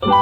Shalom,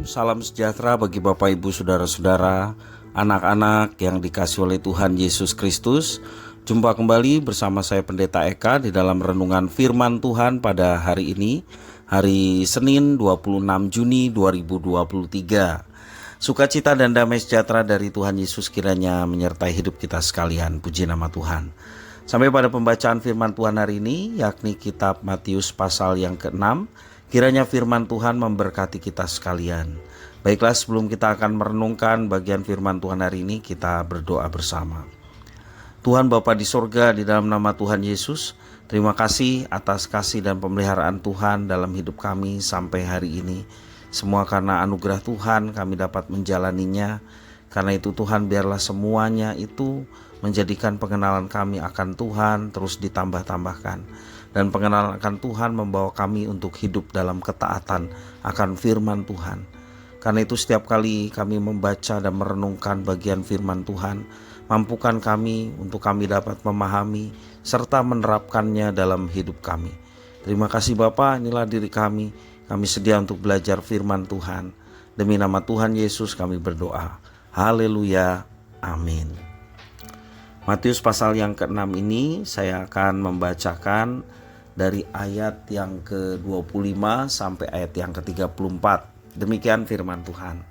salam sejahtera bagi Bapak Ibu Saudara-saudara, anak-anak yang dikasihi oleh Tuhan Yesus Kristus. Jumpa kembali bersama saya Pendeta Eka di dalam renungan firman Tuhan pada hari ini, hari Senin 26 Juni 2023. Sukacita dan damai sejahtera dari Tuhan Yesus kiranya menyertai hidup kita sekalian. Puji nama Tuhan. Sampai pada pembacaan firman Tuhan hari ini, yakni kitab Matius pasal yang ke-6. Kiranya firman Tuhan memberkati kita sekalian. Baiklah, sebelum kita akan merenungkan bagian firman Tuhan hari ini, kita berdoa bersama. Tuhan Bapa di sorga, di dalam nama Tuhan Yesus, terima kasih atas kasih dan pemeliharaan Tuhan dalam hidup kami sampai hari ini. Semua karena anugerah Tuhan kami dapat menjalaninya. Karena itu Tuhan, biarlah semuanya itu menjadikan pengenalan kami akan Tuhan terus ditambah-tambahkan. Dan pengenalan akan Tuhan membawa kami untuk hidup dalam ketaatan akan firman Tuhan. Karena itu setiap kali kami membaca dan merenungkan bagian firman Tuhan, mampukan kami untuk kami dapat memahami serta menerapkannya dalam hidup kami. Terima kasih Bapa, inilah diri kami. Kami sedia untuk belajar firman Tuhan. Demi nama Tuhan Yesus kami berdoa. Haleluya. Amin. Matius pasal yang ke-6 ini saya akan membacakan dari ayat yang ke-25 sampai ayat yang ke-34. Demikian firman Tuhan.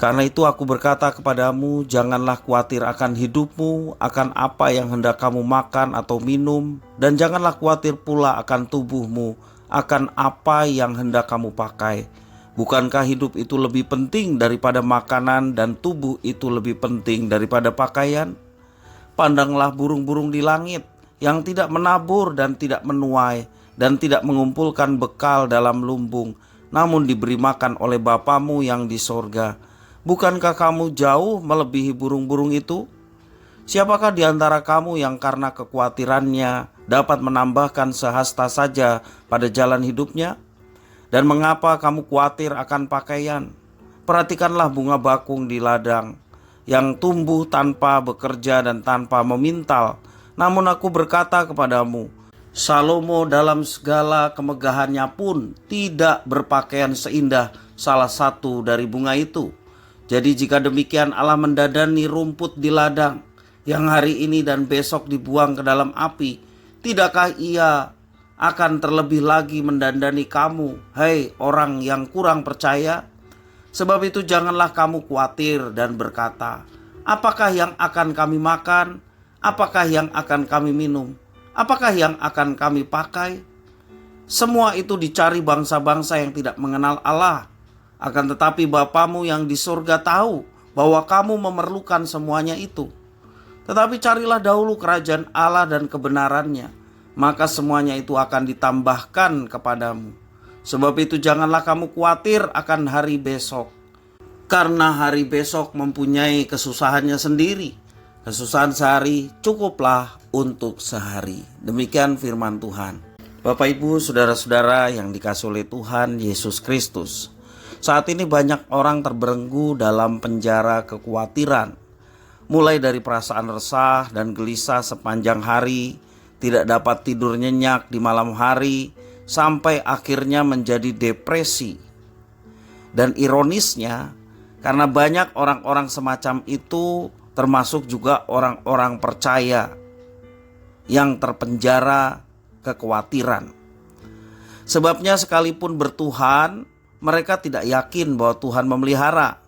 Karena itu aku berkata kepadamu, janganlah khawatir akan hidupmu, akan apa yang hendak kamu makan atau minum, dan janganlah khawatir pula akan tubuhmu, akan apa yang hendak kamu pakai. Bukankah hidup itu lebih penting daripada makanan dan tubuh itu lebih penting daripada pakaian? Pandanglah burung-burung di langit, yang tidak menabur dan tidak menuai dan tidak mengumpulkan bekal dalam lumbung, namun diberi makan oleh Bapamu yang di sorga. Bukankah kamu jauh melebihi burung-burung itu? Siapakah di antara kamu yang karena kekhawatirannya dapat menambahkan sehasta saja pada jalan hidupnya? Dan mengapa kamu khawatir akan pakaian? Perhatikanlah bunga bakung di ladang, yang tumbuh tanpa bekerja dan tanpa memintal. Namun aku berkata kepadamu, Salomo dalam segala kemegahannya pun tidak berpakaian seindah salah satu dari bunga itu. Jadi jika demikian Allah mendadani rumput di ladang, yang hari ini dan besok dibuang ke dalam api, tidakkah Ia akan terlebih lagi mendandani kamu, hai orang yang kurang percaya? Sebab itu janganlah kamu khawatir dan berkata, apakah yang akan kami makan? Apakah yang akan kami minum? Apakah yang akan kami pakai? Semua itu dicari bangsa-bangsa yang tidak mengenal Allah. Akan tetapi Bapamu yang di surga tahu bahwa kamu memerlukan semuanya itu. Tetapi carilah dahulu kerajaan Allah dan kebenarannya, maka semuanya itu akan ditambahkan kepadamu. Sebab itu janganlah kamu khawatir akan hari besok, karena hari besok mempunyai kesusahannya sendiri. Kesusahan sehari cukuplah untuk sehari. Demikian firman Tuhan. Bapak Ibu Saudara-saudara yang dikasihi oleh Tuhan Yesus Kristus, saat ini banyak orang terbelenggu dalam penjara kekhawatiran. Mulai dari perasaan resah dan gelisah sepanjang hari, tidak dapat tidur nyenyak di malam hari, sampai akhirnya menjadi depresi. Dan ironisnya, karena banyak orang-orang semacam itu, termasuk juga orang-orang percaya yang terpenjara kekhawatiran. Sebabnya sekalipun bertuhan, mereka tidak yakin bahwa Tuhan memelihara.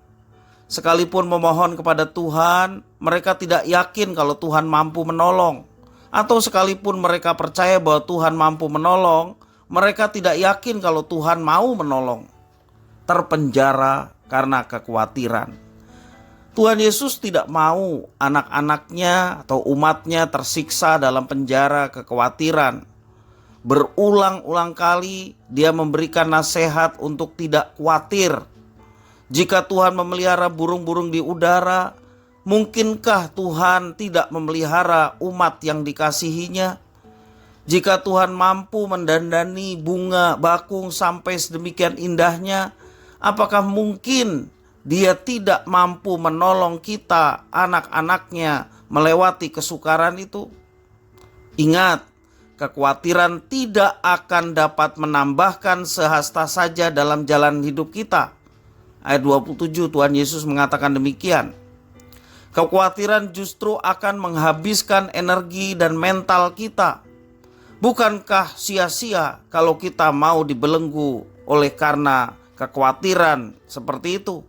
Sekalipun memohon kepada Tuhan, mereka tidak yakin kalau Tuhan mampu menolong. Atau sekalipun mereka percaya bahwa Tuhan mampu menolong, mereka tidak yakin kalau Tuhan mau menolong. Terpenjara karena kekhawatiran. Tuhan Yesus tidak mau anak-anaknya atau umatnya tersiksa dalam penjara kekhawatiran. Berulang-ulang kali dia memberikan nasihat untuk tidak khawatir. Jika Tuhan memelihara burung-burung di udara, mungkinkah Tuhan tidak memelihara umat yang dikasihinya? Jika Tuhan mampu mendandani bunga bakung sampai sedemikian indahnya, apakah mungkin Dia tidak mampu menolong kita, anak-anaknya, melewati kesukaran itu. Ingat, kekhawatiran tidak akan dapat menambahkan sehasta saja dalam jalan hidup kita. Ayat 27 Tuhan Yesus mengatakan demikian. Kekhawatiran justru akan menghabiskan energi dan mental kita. Bukankah sia-sia kalau kita mau dibelenggu oleh karena kekhawatiran seperti itu?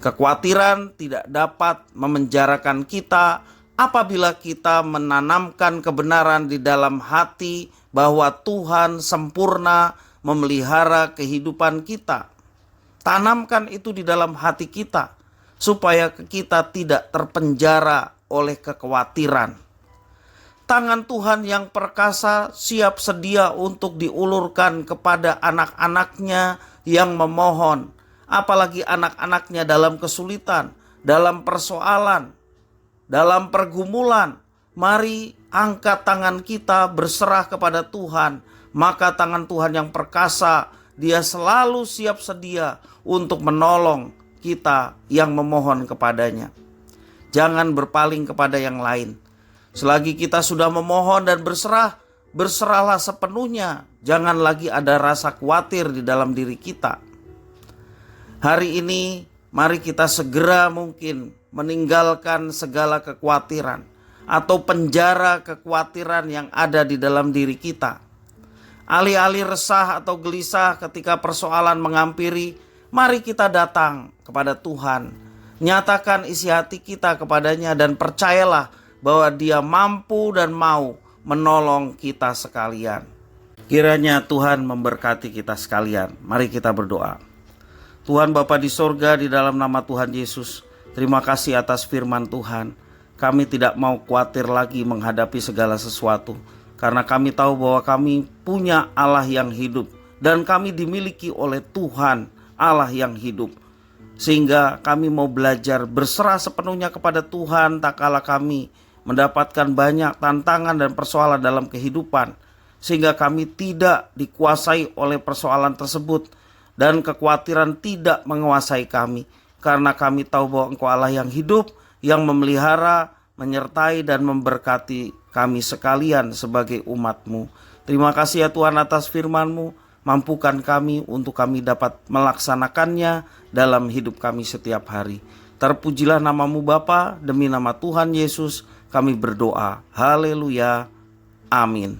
Kekhawatiran tidak dapat memenjarakan kita apabila kita menanamkan kebenaran di dalam hati bahwa Tuhan sempurna memelihara kehidupan kita. Tanamkan itu di dalam hati kita supaya kita tidak terpenjara oleh kekhawatiran. Tangan Tuhan yang perkasa siap sedia untuk diulurkan kepada anak-anaknya yang memohon, apalagi anak-anaknya dalam kesulitan, dalam persoalan, dalam pergumulan. Mari angkat tangan kita berserah kepada Tuhan, maka tangan Tuhan yang perkasa, Dia selalu siap sedia untuk menolong kita yang memohon kepadanya. Jangan berpaling kepada yang lain. Selagi kita sudah memohon dan berserah, berserahlah sepenuhnya. Jangan lagi ada rasa khawatir di dalam diri kita. Hari ini mari kita segera mungkin meninggalkan segala kekhawatiran atau penjara kekhawatiran yang ada di dalam diri kita. Alih-alih resah atau gelisah ketika persoalan menghampiri, mari kita datang kepada Tuhan. Nyatakan isi hati kita kepadanya dan percayalah bahwa Dia mampu dan mau menolong kita sekalian. Kiranya Tuhan memberkati kita sekalian. Mari kita berdoa. Tuhan Bapa di sorga, di dalam nama Tuhan Yesus, terima kasih atas firman Tuhan. Kami tidak mau khawatir lagi menghadapi segala sesuatu, karena kami tahu bahwa kami punya Allah yang hidup dan kami dimiliki oleh Tuhan Allah yang hidup. Sehingga kami mau belajar berserah sepenuhnya kepada Tuhan tak kala kami mendapatkan banyak tantangan dan persoalan dalam kehidupan, sehingga kami tidak dikuasai oleh persoalan tersebut dan kekhawatiran tidak menguasai kami, karena kami tahu bahwa Engkau Allah yang hidup, yang memelihara, menyertai dan memberkati kami sekalian sebagai umat-Mu. Terima kasih ya Tuhan atas firman-Mu. Mampukan kami untuk kami dapat melaksanakannya dalam hidup kami setiap hari. Terpujilah nama-Mu Bapa, demi nama Tuhan Yesus kami berdoa. Haleluya. Amin.